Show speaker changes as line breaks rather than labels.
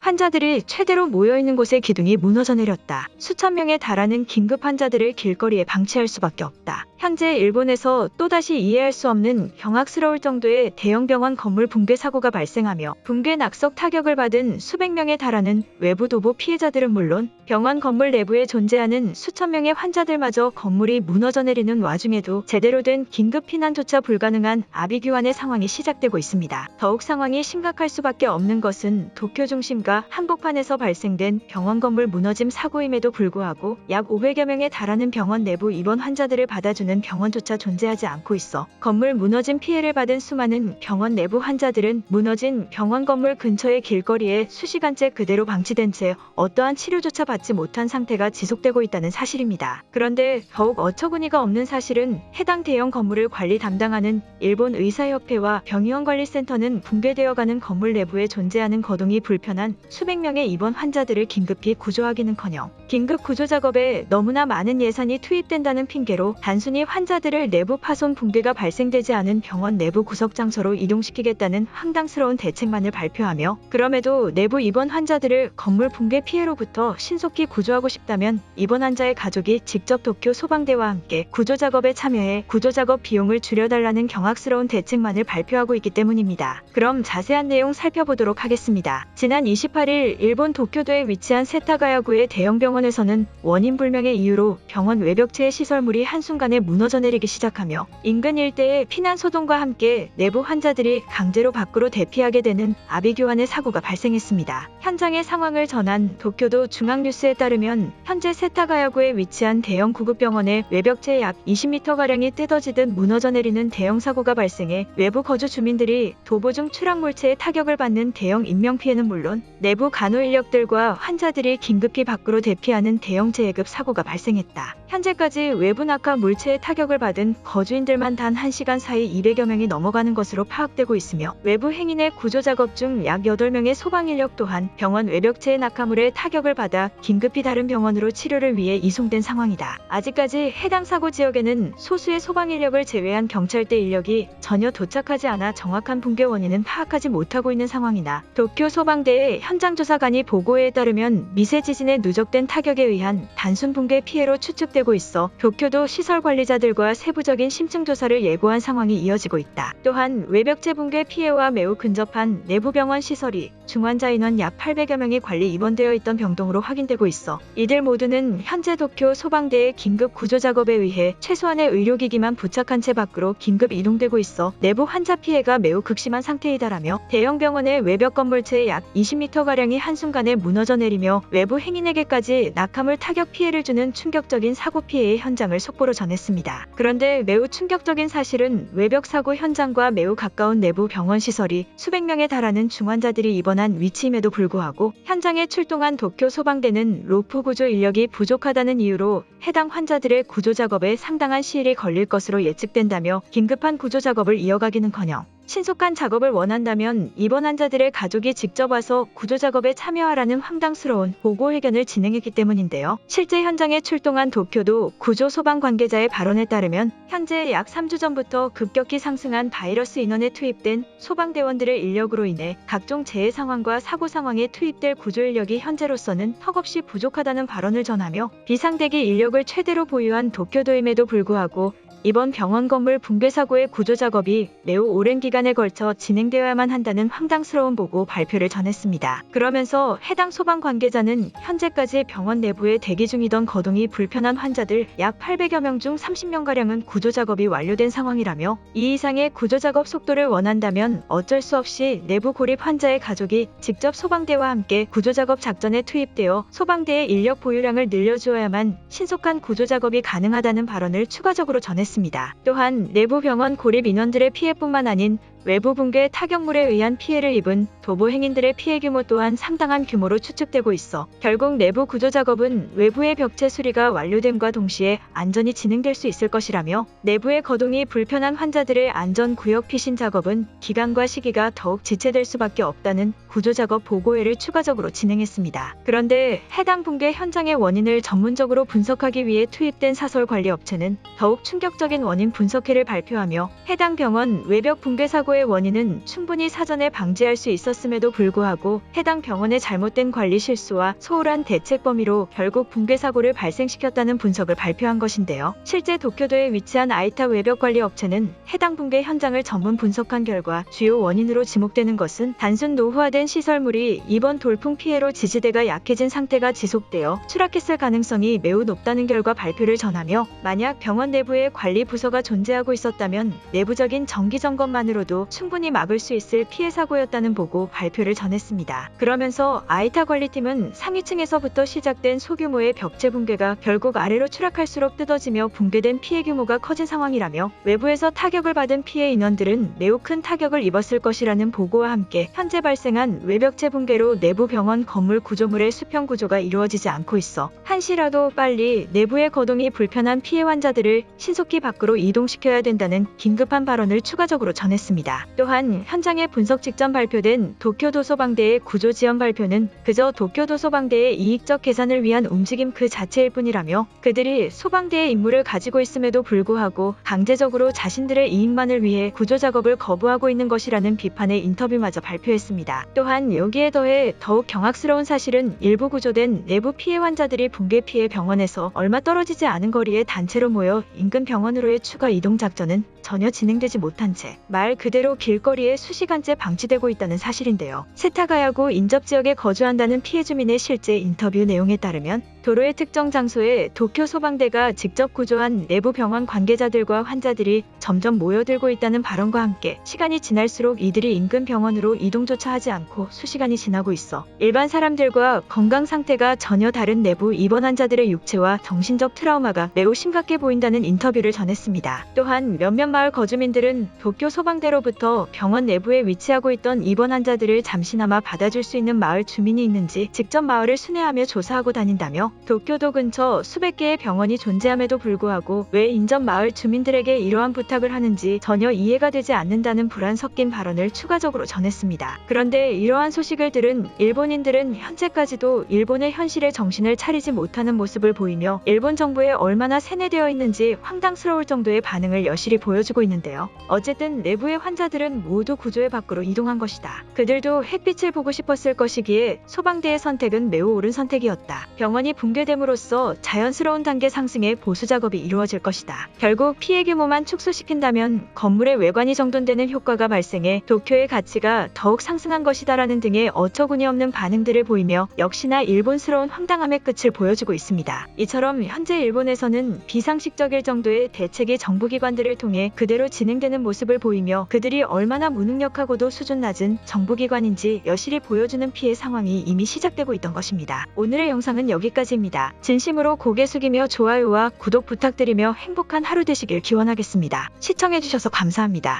환자들이 최대로 모여있는 곳에 기둥이 무너져 내렸다. 수천 명에 달하는 긴급 환자들을 길거리에 방치할 수밖에 없다. 현재 일본에서 또다시 이해할 수 없는 경악스러울 정도의 대형 병원 건물 붕괴 사고가 발생하며 붕괴 낙석 타격을 받은 수백 명에 달하는 외부 도보 피해자들은 물론 병원 건물 내부에 존재하는 수천 명의 환자들마저 건물이 무너져 내리는 와중에도 제대로 된 긴급 피난조차 불가능한 아비규환의 상황이 시작되고 있습니다. 더욱 상황이 심각할 수밖에 없는 것은 도쿄 중심과 한복판에서 발생된 병원 건물 무너짐 사고임에도 불구하고 약 500여 명에 달하는 병원 내부 입원 환자들을 받아주는 병원조차 존재하지 않고 있어 건물 무너짐 피해를 받은 수많은 병원 내부 환자들은 무너진 병원 건물 근처의 길거리에 수시간째 그대로 방치된 채 어떠한 치료조차 받지 못한 상태가 지속되고 있다는 사실입니다. 그런데 더욱 어처구니가 없는 사실은 해당 대형 건물을 관리 담당하는 일본 의사협회와 병의원관리센터는 붕괴되어가는 건물 내부에 존재하는 거동이 불편한 수백 명의 입원 환자들을 긴급히 구조하기는커녕 긴급 구조 작업에 너무나 많은 예산이 투입된다는 핑계로 단순히 환자들을 내부 파손 붕괴가 발생되지 않은 병원 내부 구석 장소로 이동시키겠다는 황당스러운 대책만을 발표하며 그럼에도 내부 입원 환자들을 건물 붕괴 피해로부터 신속히 구조하고 싶다면 입원 환자의 가족이 직접 도쿄 소방대와 함께 구조 작업에 참여해 구조 작업 비용을 줄여달라는 경악스러운 대책만을 발표하고 있기 때문입니다. 그럼 자세한 내용 살펴보도록 하겠습니다. 지난 28일 일본 도쿄도에 위치한 세타가야구의 대형 병원에서는 원인 불명의 이유로 병원 외벽체의 시설물이 한순간에 무너져 내리기 시작하며 인근 일대의 피난 소동과 함께 내부 환자들이 강제로 밖으로 대피하게 되는 아비규환의 사고가 발생했습니다. 현장의 상황을 전한 도쿄도 중앙뉴스에 따르면 현재 세타가야구에 위치한 대형 구급병원의 외벽체 약 20m가량이 뜯어지듯 무너져 내리는 대형 사고가 발생해 외부 거주 주민들이 도보 중 추락물체에 타격을 받는 대형 인명피해는 물론 내부 간호 인력들과 환자들이 긴급히 밖으로 대피하는 대형 재해급 사고가 발생했다. 현재까지 외부 낙하 물체에 타격을 받은 거주인들만 단 1시간 사이 200여 명이 넘어가는 것으로 파악되고 있으며 외부 행인의 구조 작업 중 약 8명의 소방 인력 또한 병원 외벽체의 낙하물에 타격을 받아 긴급히 다른 병원으로 치료를 위해 이송된 상황이다. 아직까지 해당 사고 지역에는 소수의 소방 인력을 제외한 경찰대 인력이 전혀 도착하지 않아 정확한 붕괴 원인은 파악하지 못하고 있는 상황이나 도쿄 소방대의 현장 조사관이 보고에 따르면 미세 지진에 누적된 타격에 의한 단순 붕괴 피해로 추측되고 있어 도쿄도 시설 관리자들과 세부적인 심층 조사를 예고한 상황이 이어지고 있다. 또한 외벽체 붕괴 피해와 매우 근접한 내부 병원 시설이 중환자 인원 약 800여 명이 관리 입원되어 있던 병동으로 확인되고 있어 이들 모두는 현재 도쿄 소방대의 긴급 구조 작업에 의해 최소한의 의료기기만 부착한 채 밖으로 긴급 이동되고 있어 내부 환자 피해가 매우 극심한 상태이다라며 대형 병원의 외벽 건물체 약 20m가량이 한순간에 무너져 내리며 외부 행인에게까지 낙하물 타격 피해를 주는 충격적인 사고 피해의 현장을 속보로 전했습니다. 그런데 매우 충격적인 사실은 외벽 사고 현장과 매우 가까운 내부 병원 시설이 수백 명에 달하는 중환자들이 입원한 위치임에도 불구하고 현장에 출동한 도쿄 소방대는 로프 구조 인력이 부족하다는 이유로 해당 환자들의 구조 작업에 상당한 시일이 걸릴 것으로 예측된다며 긴급한 구조 작업을 이어가기는커녕 신속한 작업을 원한다면 입원 환자들의 가족이 직접 와서 구조 작업에 참여하라는 황당스러운 보고회견을 진행했기 때문인데요. 실제 현장에 출동한 도쿄도 구조 소방 관계자의 발언에 따르면 현재 약 3주 전부터 급격히 상승한 바이러스 인원에 투입된 소방대원들의 인력으로 인해 각종 재해 상황과 사고 상황에 투입될 구조 인력이 현재로서는 턱없이 부족하다는 발언을 전하며 비상대기 인력을 최대로 보유한 도쿄도임에도 불구하고 이번 병원 건물 붕괴 사고의 구조 작업이 매우 오랜 기간에 걸쳐 진행되어야만 한다는 황당스러운 보고 발표를 전했습니다. 그러면서 해당 소방 관계자는 현재까지 병원 내부에 대기 중이던 거동이 불편한 환자들 약 800여 명 중 30명가량은 구조 작업이 완료된 상황이라며 이 이상의 구조 작업 속도를 원한다면 어쩔 수 없이 내부 고립 환자의 가족이 직접 소방대와 함께 구조 작업 작전에 투입되어 소방대의 인력 보유량을 늘려주어야만 신속한 구조 작업이 가능하다는 발언을 추가적으로 전했습니다. 또한 내부 병원 고립 인원들의 피해뿐만 아닌 외부 붕괴 타격물에 의한 피해를 입은 도보 행인들의 피해 규모 또한 상당한 규모로 추측되고 있어 결국 내부 구조 작업은 외부의 벽체 수리가 완료됨과 동시에 안전히 진행될 수 있을 것이라며 내부의 거동이 불편한 환자들의 안전구역 피신 작업은 기간과 시기가 더욱 지체될 수밖에 없다는 구조 작업 보고회를 추가적으로 진행했습니다. 그런데 해당 붕괴 현장의 원인을 전문적으로 분석하기 위해 투입된 사설 관리 업체는 더욱 충격적인 원인 분석회를 발표하며 해당 병원 외벽 붕괴 사고에 사고의 원인은 충분히 사전에 방지할 수 있었음에도 불구하고 해당 병원의 잘못된 관리 실수와 소홀한 대책 범위로 결국 붕괴 사고를 발생시켰다는 분석을 발표한 것인데요. 실제 도쿄도에 위치한 아이타 외벽 관리 업체는 해당 붕괴 현장을 전문 분석한 결과 주요 원인으로 지목되는 것은 단순 노후화된 시설물이 이번 돌풍 피해로 지지대가 약해진 상태가 지속되어 추락했을 가능성이 매우 높다는 결과 발표를 전하며, 만약 병원 내부에 관리 부서가 존재하고 있었다면 내부적인 정기 점검만으로도 충분히 막을 수 있을 피해 사고였다는 보고 발표를 전했습니다. 그러면서 아이타 관리팀은 상위층에서부터 시작된 소규모의 벽체 붕괴가 결국 아래로 추락할수록 뜯어지며 붕괴된 피해 규모가 커진 상황이라며, 외부에서 타격을 받은 피해 인원들은 매우 큰 타격을 입었을 것이라는 보고와 함께 현재 발생한 외벽체 붕괴로 내부 병원 건물 구조물의 수평 구조가 이루어지지 않고 있어 한시라도 빨리 내부의 거동이 불편한 피해 환자들을 신속히 밖으로 이동시켜야 된다는 긴급한 발언을 추가적으로 전했습니다. 또한 현장의 분석 직전 발표된 도쿄도 소방대의 구조 지원 발표는 그저 도쿄도 소방대의 이익적 계산을 위한 움직임 그 자체일 뿐이라며, 그들이 소방대의 임무를 가지고 있음에도 불구하고 강제적으로 자신들의 이익만을 위해 구조 작업을 거부하고 있는 것이라는 비판의 인터뷰마저 발표했습니다. 또한 여기에 더해 더욱 경악스러운 사실은 일부 구조된 내부 피해 환자들이 붕괴 피해 병원에서 얼마 떨어지지 않은 거리에 단체로 모여 인근 병원으로의 추가 이동 작전은 전혀 진행되지 못한 채 말 그대로 길거리에 수시간째 방치되고 있다는 사실인데요. 세타가야구 인접지역에 거주한다는 피해 주민의 실제 인터뷰 내용에 따르면 도로의 특정 장소에 도쿄 소방대가 직접 구조한 내부 병원 관계자들과 환자들이 점점 모여들고 있다는 발언과 함께 시간이 지날수록 이들이 인근 병원으로 이동조차 하지 않고 수시간이 지나고 있어 일반 사람들과 건강 상태가 전혀 다른 내부 입원 환자들의 육체와 정신적 트라우마가 매우 심각해 보인다는 인터뷰를 전했습니다. 또한 몇몇 마을 거주민들은 도쿄 소방대로부터 병원 내부에 위치하고 있던 입원 환자들을 잠시나마 받아줄 수 있는 마을 주민이 있는지 직접 마을을 순회하며 조사하고 다닌다며, 도쿄도 근처 수백 개의 병원이 존재함에도 불구하고 왜 인접 마을 주민들에게 이러한 부탁을 하는지 전혀 이해가 되지 않는다는 불안 섞인 발언을 추가적으로 전했습니다. 그런데 이러한 소식을 들은 일본인들은 현재까지도 일본의 현실에 정신을 차리지 못하는 모습을 보이며 일본 정부에 얼마나 세뇌되어 있는지 황당스러울 정도의 반응을 여실히 보여주고 있는데요. 어쨌든 내부의 환자들은 모두 구조의 밖으로 이동한 것이다. 그들도 햇빛을 보고 싶었을 것이기에 소방대의 선택은 매우 옳은 선택이었다. 병원이 붕괴됨으로써 자연스러운 단계 상승의 보수 작업이 이루어질 것이다. 결국 피해 규모만 축소시킨다면 건물의 외관이 정돈되는 효과가 발생해 도쿄의 가치가 더욱 상승한 것이다라는 등의 어처구니없는 반응들을 보이며 역시나 일본스러운 황당함의 끝을 보여주고 있습니다. 이처럼 현재 일본에서는 비상식적일 정도의 대책이 정부기관들을 통해 그대로 진행되는 모습을 보이며, 그들이 얼마나 무능력하고도 수준 낮은 정부기관인지 여실히 보여주는 피해 상황이 이미 시작되고 있던 것입니다. 오늘의 영상은 여기까지입니다. 진심으로 고개 숙이며 좋아요와 구독 부탁드리며 행복한 하루 되시길 기원하겠습니다. 시청해주셔서 감사합니다.